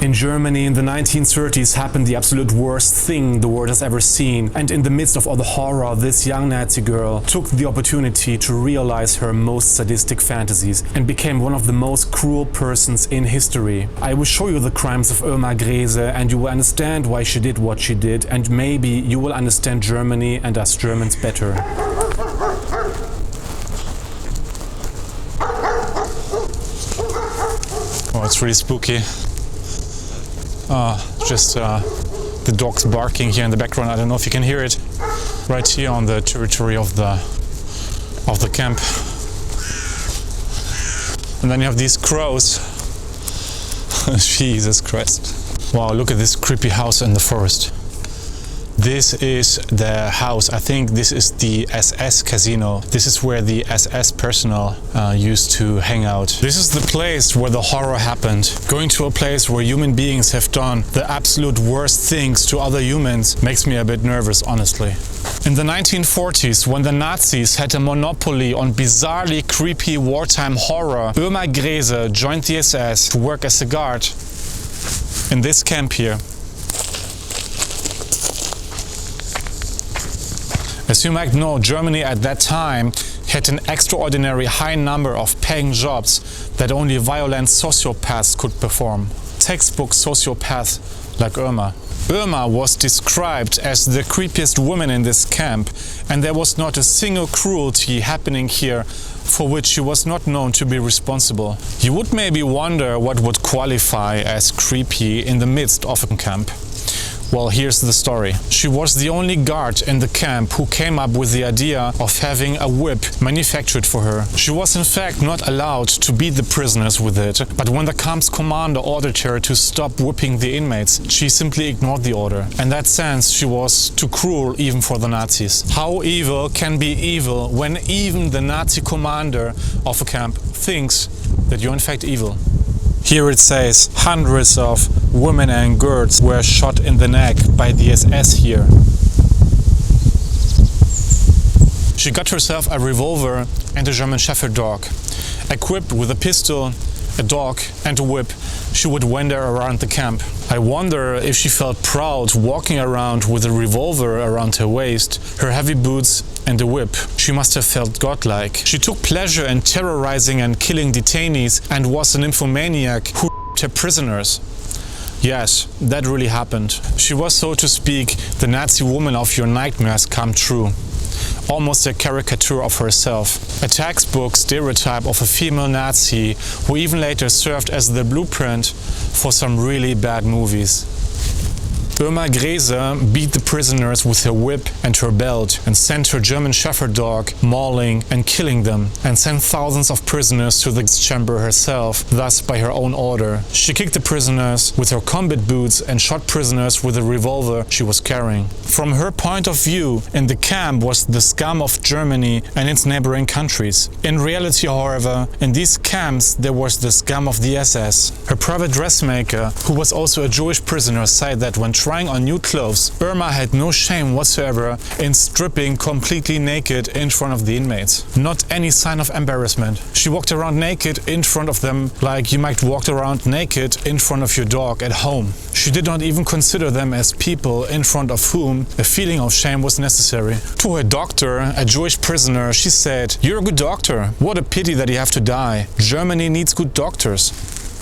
In Germany in the 1930s happened the absolute worst thing the world has ever seen, and in the midst of all the horror, this young Nazi girl took the opportunity to realize her most sadistic fantasies and became one of the most cruel persons in history. I will show you the crimes of Irma Grese and you will understand why she did what she did, and maybe you will understand Germany and us Germans better. Oh, it's really spooky. Just the dogs barking here in the background. I don't know if you can hear it. Right here on the territory of the camp. And then you have these crows. Jesus Christ. Wow, look at this creepy house in the forest. This is the house, I think this is the SS casino. This is where the SS personnel used to hang out. This is the place where the horror happened. Going to a place where human beings have done the absolute worst things to other humans makes me a bit nervous, honestly. In the 1940s, when the Nazis had a monopoly on bizarrely creepy wartime horror, Irma Grese joined the SS to work as a guard in this camp here. As you might know, Germany at that time had an extraordinary high number of paying jobs that only violent sociopaths could perform. Textbook sociopaths like Irma. Irma was described as the creepiest woman in this camp, and there was not a single cruelty happening here for which she was not known to be responsible. You would maybe wonder what would qualify as creepy in the midst of a camp. Well, here's the story. She was the only guard in the camp who came up with the idea of having a whip manufactured for her. She was in fact not allowed to beat the prisoners with it, but when the camp's commander ordered her to stop whipping the inmates, she simply ignored the order. In that sense, she was too cruel even for the Nazis. How evil can be evil when even the Nazi commander of a camp thinks that you're in fact evil? Here it says hundreds of women and girls were shot in the neck by the SS here. She got herself a revolver and a German Shepherd dog. Equipped with a pistol, a dog and a whip, she would wander around the camp. I wonder if she felt proud walking around with a revolver around her waist, her heavy boots and a whip. She must have felt godlike. She took pleasure in terrorizing and killing detainees and was an nymphomaniac who raped her prisoners. Yes, that really happened. She was, so to speak, the Nazi woman of your nightmares come true. Almost a caricature of herself. A textbook stereotype of a female Nazi who even later served as the blueprint for some really bad movies. Irma Grese beat the prisoners with her whip and her belt and sent her German Shepherd dog mauling and killing them, and sent thousands of prisoners to the gas chamber herself, thus by her own order. She kicked the prisoners with her combat boots and shot prisoners with a revolver she was carrying. From her point of view, in the camp was the scum of Germany and its neighboring countries. In reality, however, in these camps there was the scum of the SS. Her private dressmaker, who was also a Jewish prisoner, said that when trying on new clothes, Irma had no shame whatsoever in stripping completely naked in front of the inmates. Not any sign of embarrassment. She walked around naked in front of them like you might walk around naked in front of your dog at home. She did not even consider them as people in front of whom a feeling of shame was necessary. To her doctor, a Jewish prisoner, she said, "You're a good doctor. What a pity that you have to die. Germany needs good doctors."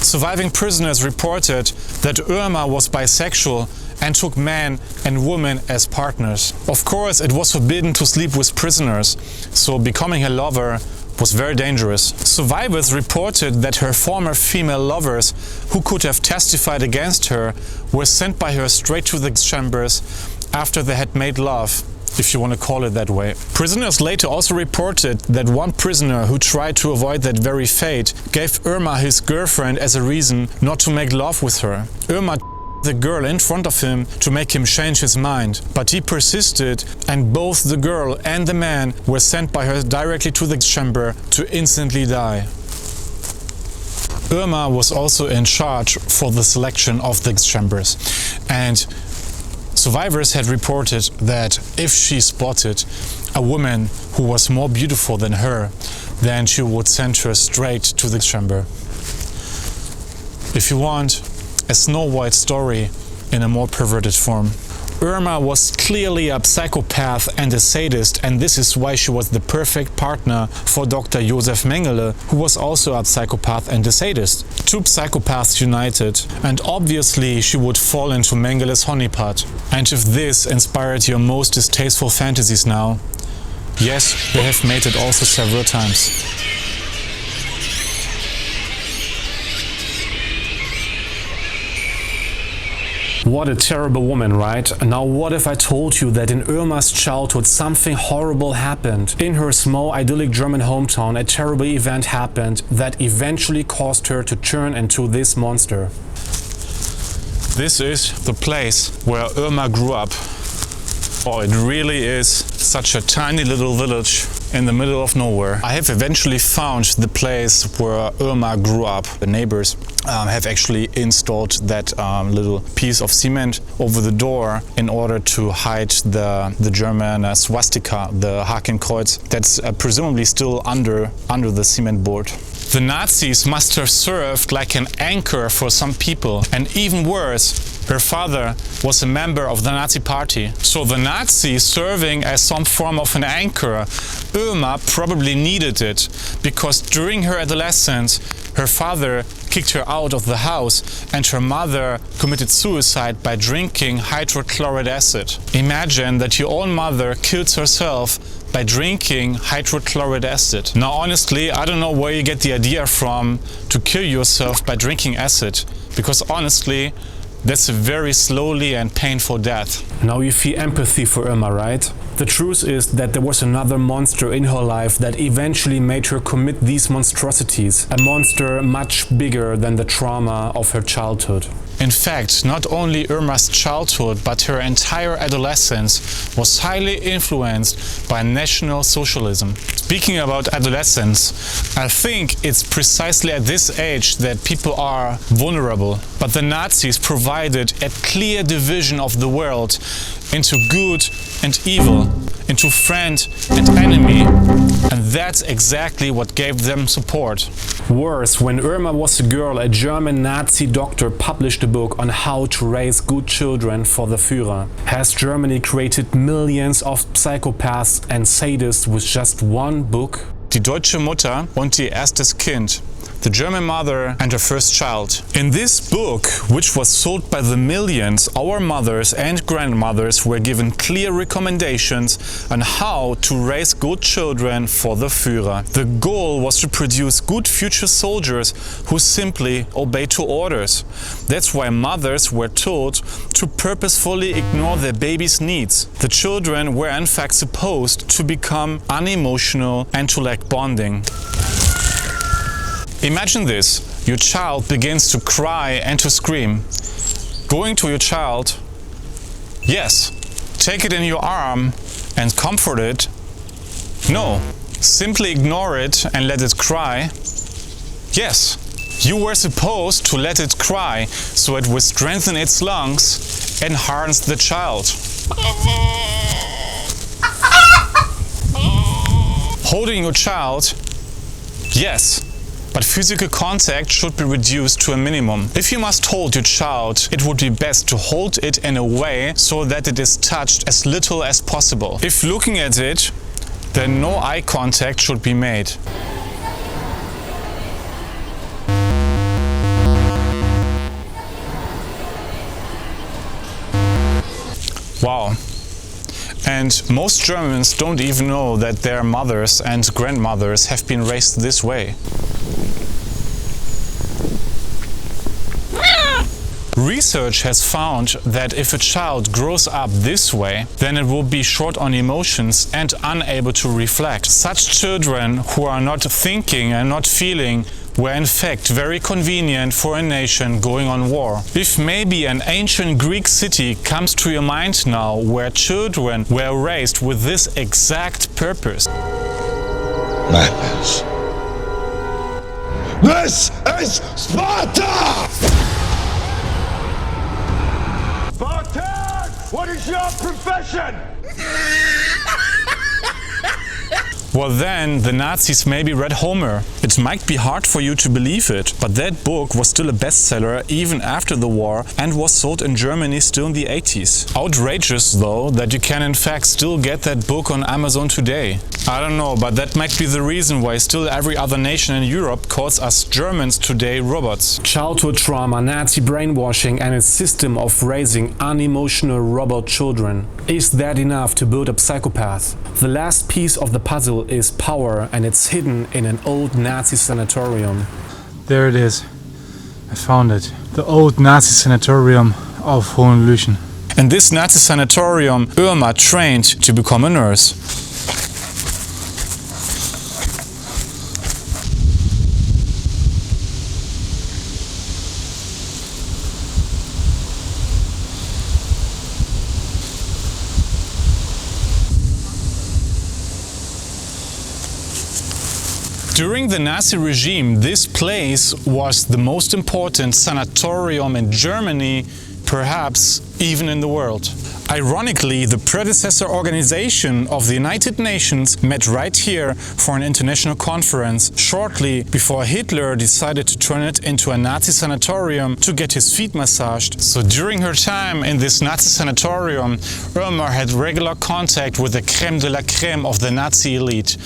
Surviving prisoners reported that Irma was bisexual and took men and women as partners. Of course, it was forbidden to sleep with prisoners, so becoming a lover was very dangerous. Survivors reported that her former female lovers, who could have testified against her, were sent by her straight to the chambers after they had made love, if you want to call it that way. Prisoners later also reported that one prisoner who tried to avoid that very fate gave Irma his girlfriend as a reason not to make love with her. Irma the girl in front of him to make him change his mind, but he persisted, and both the girl and the man were sent by her directly to the chamber to instantly die. Irma was also in charge for the selection of the chambers, and survivors had reported that if she spotted a woman who was more beautiful than her, then she would send her straight to the chamber. If you want, a Snow White story in a more perverted form. Irma was clearly a psychopath and a sadist, and this is why she was the perfect partner for Dr. Josef Mengele, who was also a psychopath and a sadist. Two psychopaths united, and obviously she would fall into Mengele's honeypot. And if this inspired your most distasteful fantasies now, yes, they have made it also several times. What a terrible woman, right? Now what if I told you that in Irma's childhood something horrible happened? In her small idyllic German hometown a terrible event happened that eventually caused her to turn into this monster. This is the place where Irma grew up. Oh, it really is such a tiny little village in the middle of nowhere. I have eventually found the place where Irma grew up. The neighbors have actually installed that little piece of cement over the door in order to hide the German swastika, the Hakenkreuz, that's presumably still under the cement board. The Nazis must have served like an anchor for some people, and even worse, her father was a member of the Nazi party. So the Nazis serving as some form of an anchor, Irma probably needed it, because during her adolescence, her father kicked her out of the house and her mother committed suicide by drinking hydrochloric acid. Imagine that your own mother kills herself by drinking hydrochloric acid. Now honestly, I don't know where you get the idea from to kill yourself by drinking acid, because honestly, that's a very slowly and painful death. Now you feel empathy for Irma, right? The truth is that there was another monster in her life that eventually made her commit these monstrosities. A monster much bigger than the trauma of her childhood. In fact, not only Irma's childhood, but her entire adolescence was highly influenced by National Socialism. Speaking about adolescence, I think it's precisely at this age that people are vulnerable. But the Nazis provided a clear division of the world into good and evil, into friend and enemy, and that's exactly what gave them support. Worse, when Irma was a girl, a German Nazi doctor published a book on how to raise good children for the Führer. Has Germany created millions of psychopaths and sadists with just one book? Die deutsche Mutter und ihr erstes Kind. The German mother and her first child. In this book, which was sold by the millions, our mothers and grandmothers were given clear recommendations on how to raise good children for the Führer. The goal was to produce good future soldiers who simply obey to orders. That's why mothers were told to purposefully ignore their baby's needs. The children were in fact supposed to become unemotional and to lack bonding. Imagine this, your child begins to cry and to scream. Going to your child, yes, take it in your arm and comfort it. No, simply ignore it and let it cry. Yes, you were supposed to let it cry so it would strengthen its lungs and harness the child. Holding your child, yes. But physical contact should be reduced to a minimum. If you must hold your child, it would be best to hold it in a way so that it is touched as little as possible. If looking at it, then no eye contact should be made. Wow. And most Germans don't even know that their mothers and grandmothers have been raised this way. Research has found that if a child grows up this way, then it will be short on emotions and unable to reflect. Such children who are not thinking and not feeling were in fact very convenient for a nation going on war. If maybe an ancient Greek city comes to your mind now where children were raised with this exact purpose. Madness. This is Sparta! Spartan! What is your profession? Well then, the Nazis maybe read Homer. It might be hard for you to believe it, but that book was still a bestseller even after the war and was sold in Germany still in the 80s. Outrageous though that you can in fact still get that book on Amazon today. I don't know, but that might be the reason why still every other nation in Europe calls us Germans today robots. Childhood trauma, Nazi brainwashing and its system of raising unemotional robot children. Is that enough to build a psychopath? The last piece of the puzzle is power, and it's hidden in an old Nazi sanatorium. There it is. I found it. The old Nazi sanatorium of Hohenlychen. In this Nazi sanatorium, Irma trained to become a nurse. During the Nazi regime, this place was the most important sanatorium in Germany, perhaps even in the world. Ironically, the predecessor organization of the United Nations met right here for an international conference shortly before Hitler decided to turn it into a Nazi sanatorium to get his feet massaged. So during her time in this Nazi sanatorium, Irma had regular contact with the crème de la crème of the Nazi elite.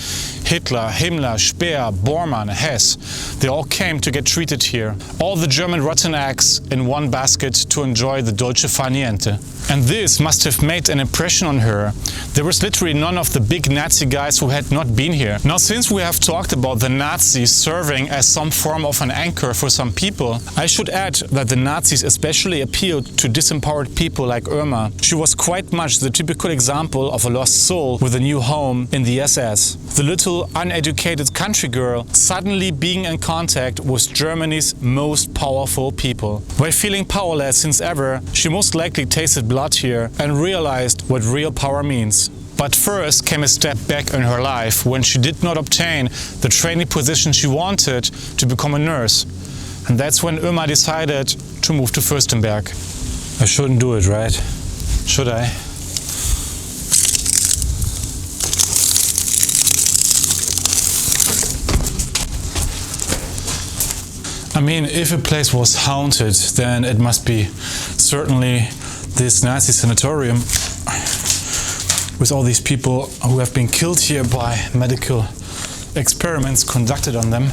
Hitler, Himmler, Speer, Bormann, Hess, they all came to get treated here. All the German rotten eggs in one basket to enjoy the dolce far niente. And this must have made an impression on her. There was literally none of the big Nazi guys who had not been here. Now, since we have talked about the Nazis serving as some form of an anchor for some people, I should add that the Nazis especially appealed to disempowered people like Irma. She was quite much the typical example of a lost soul with a new home in the SS. The little uneducated country girl suddenly being in contact with Germany's most powerful people. By feeling powerless since ever, she most likely tasted blood here and realized what real power means. But first came a step back in her life when she did not obtain the training position she wanted to become a nurse. And that's when Irma decided to move to Fürstenberg. I shouldn't do it, right? Should I? I mean, if a place was haunted, then it must be certainly this Nazi sanatorium with all these people who have been killed here by medical experiments conducted on them.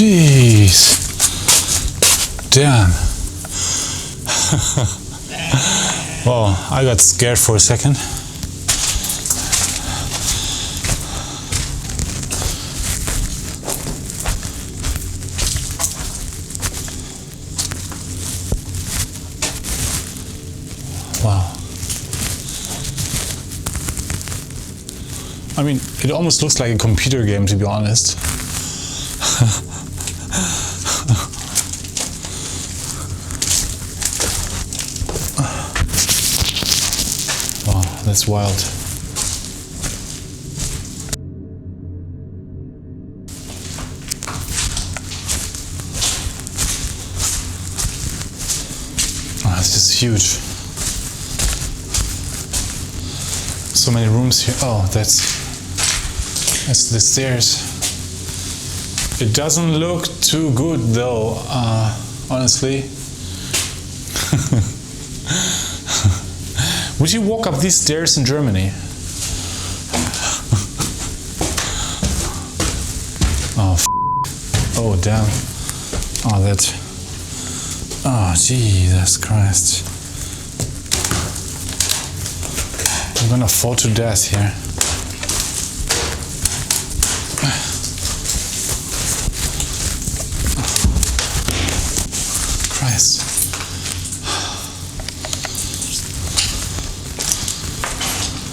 Jeez. Damn. Well, I got scared for a second. Wow. I mean, it almost looks like a computer game, to be honest. Wow, that's wild. Oh, this is huge. So many rooms here. Oh, that's the stairs. It doesn't look too good though, honestly. Would you walk up these stairs in Germany? Oh, oh damn. Oh, that. Oh, Jesus Christ. I'm gonna fall to death here. Christ.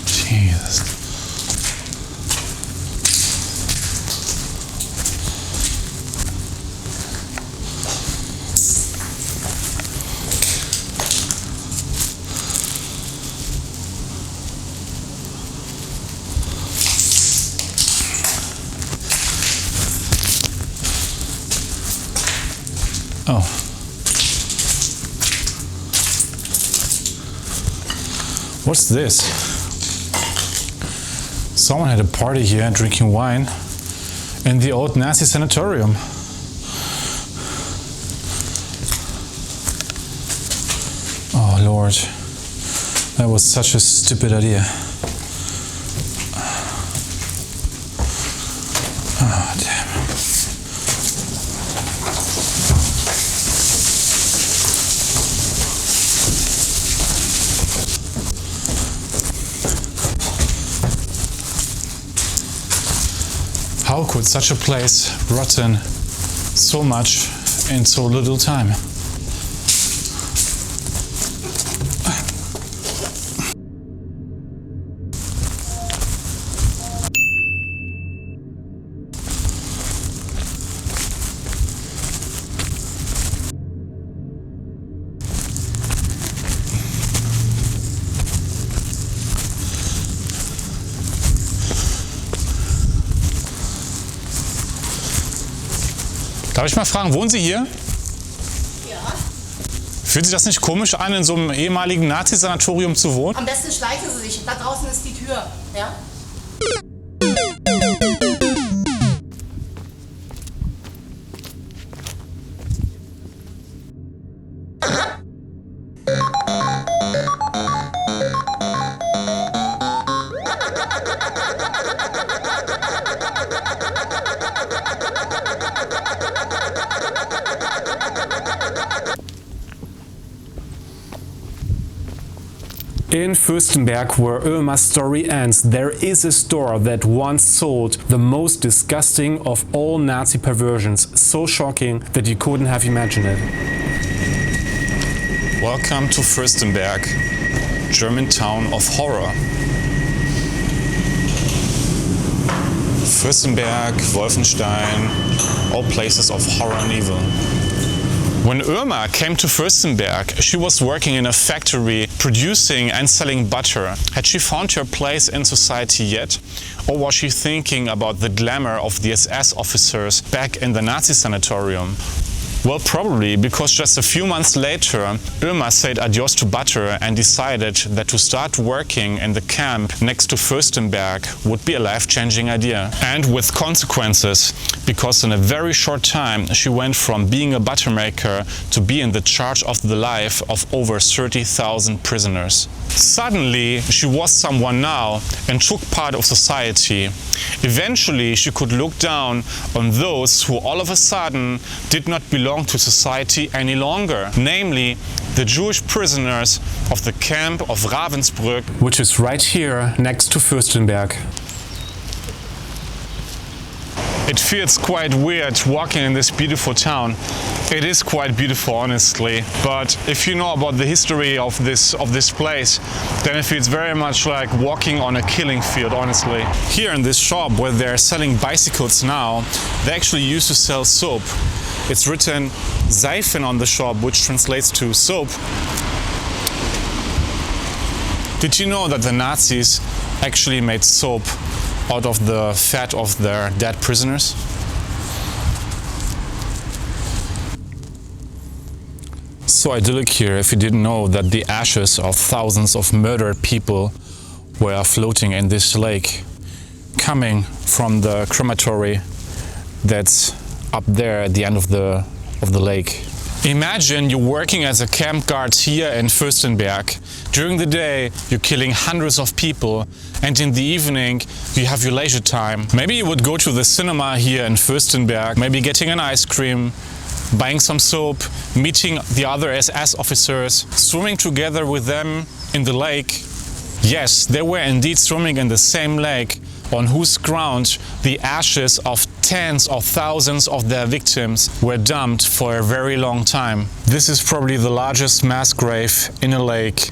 Jesus. Oh. What's this? Someone had a party here drinking wine in the old Nazi sanatorium. Oh Lord, that was such a stupid idea. Oh damn. How could such a place rotten so much in so little time? Darf ich mal fragen, wohnen Sie hier? Ja. Fühlt sich das nicht komisch an, in so einem ehemaligen Nazi-Sanatorium zu wohnen? Am besten schleichen Sie sich. Da draußen ist die Tür. Ja? In Fürstenberg, where Irma's story ends, there is a store that once sold the most disgusting of all Nazi perversions, so shocking that you couldn't have imagined it. Welcome to Fürstenberg, German town of horror. Fürstenberg, Wolfenstein, all places of horror and evil. When Irma came to Fürstenberg, she was working in a factory producing and selling butter. Had she found her place in society yet? Or was she thinking about the glamour of the SS officers back in the Nazi sanatorium? Well, probably, because just a few months later, Irma said adios to butter and decided that to start working in the camp next to Fürstenberg would be a life-changing idea. And with consequences, because in a very short time she went from being a butter maker to be in the charge of the life of over 30,000 prisoners. Suddenly, she was someone now and took part of society. Eventually, she could look down on those who all of a sudden did not belong to society any longer, namely the Jewish prisoners of the camp of Ravensbrück, which is right here next to Fürstenberg. It feels quite weird walking in this beautiful town. It is quite beautiful, honestly, but if you know about the history of this place, then it feels very much like walking on a killing field, honestly. Here in this shop where they're selling bicycles now, they actually used to sell soap. It's written Seifen on the shop, which translates to soap. Did you know that the Nazis actually made soap out of the fat of their dead prisoners? So idyllic here if you didn't know that the ashes of thousands of murdered people were floating in this lake, coming from the crematory that's up there at the end of the lake. Imagine you're working as a camp guard here in Fürstenberg. During the day, you're killing hundreds of people, and in the evening, you have your leisure time. Maybe you would go to the cinema here in Fürstenberg, maybe getting an ice cream, buying some soap, meeting the other SS officers, swimming together with them in the lake. Yes, they were indeed swimming in the same lake, on whose ground the ashes of tens of thousands of their victims were dumped for a very long time. This is probably the largest mass grave in a lake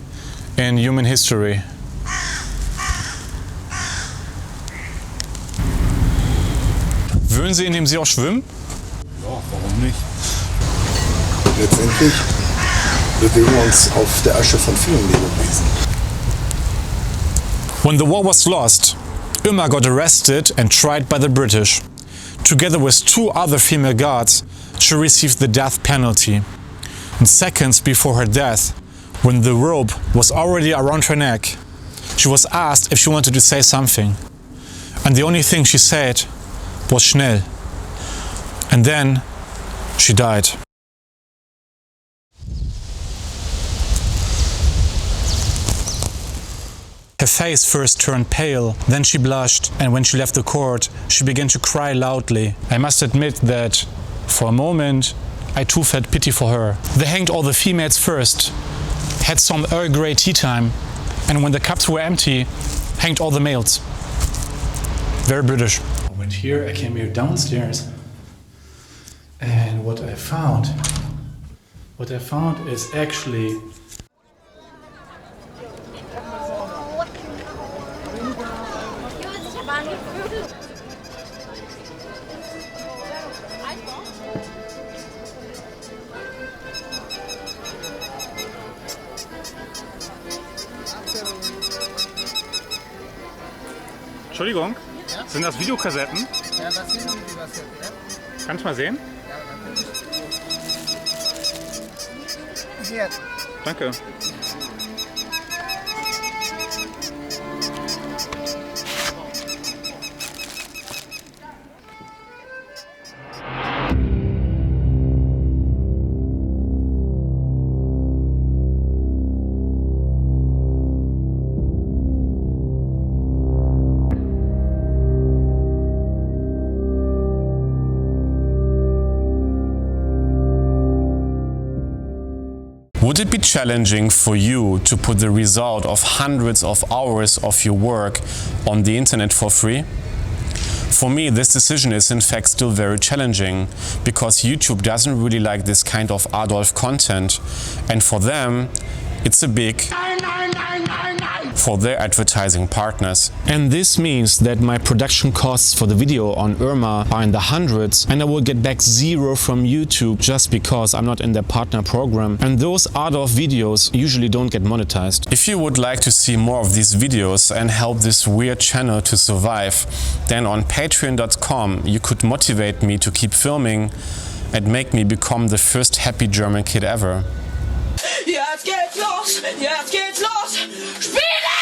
in human history. Würden Sie in dem See auch schwimmen? Ja, warum nicht? Letztendlich bewegen wir uns auf der Asche von vielen Lebewesen. When the war was lost, Irma got arrested and tried by the British. Together with two other female guards, she received the death penalty. And seconds before her death, when the rope was already around her neck, she was asked if she wanted to say something. And the only thing she said was schnell. And then she died. Her face first turned pale, then she blushed, and when she left the court, she began to cry loudly. I must admit that, for a moment, I too felt pity for her. They hanged all the females first, had some Earl Grey tea time, and when the cups were empty, hanged all the males. Very British. I went here, I came here downstairs, and what I found is actually Entschuldigung, sind das Videokassetten? Ja, das sind die Videokassetten, ja. Kannst du mal sehen? Ja, natürlich. Hier. Danke. Would it be challenging for you to put the result of hundreds of hours of your work on the internet for free? For me, this decision is in fact still very challenging, because YouTube doesn't really like this kind of Adolf content, and for them, it's a big for their advertising partners. And this means that my production costs for the video on Irma are in the hundreds, and I will get back zero from YouTube just because I'm not in their partner program, and those Adolf videos usually don't get monetized. If you would like to see more of these videos and help this weird channel to survive, then on patreon.com you could motivate me to keep filming and make me become the first happy German kid ever. Jetzt geht's los, jetzt geht's los. Spiele!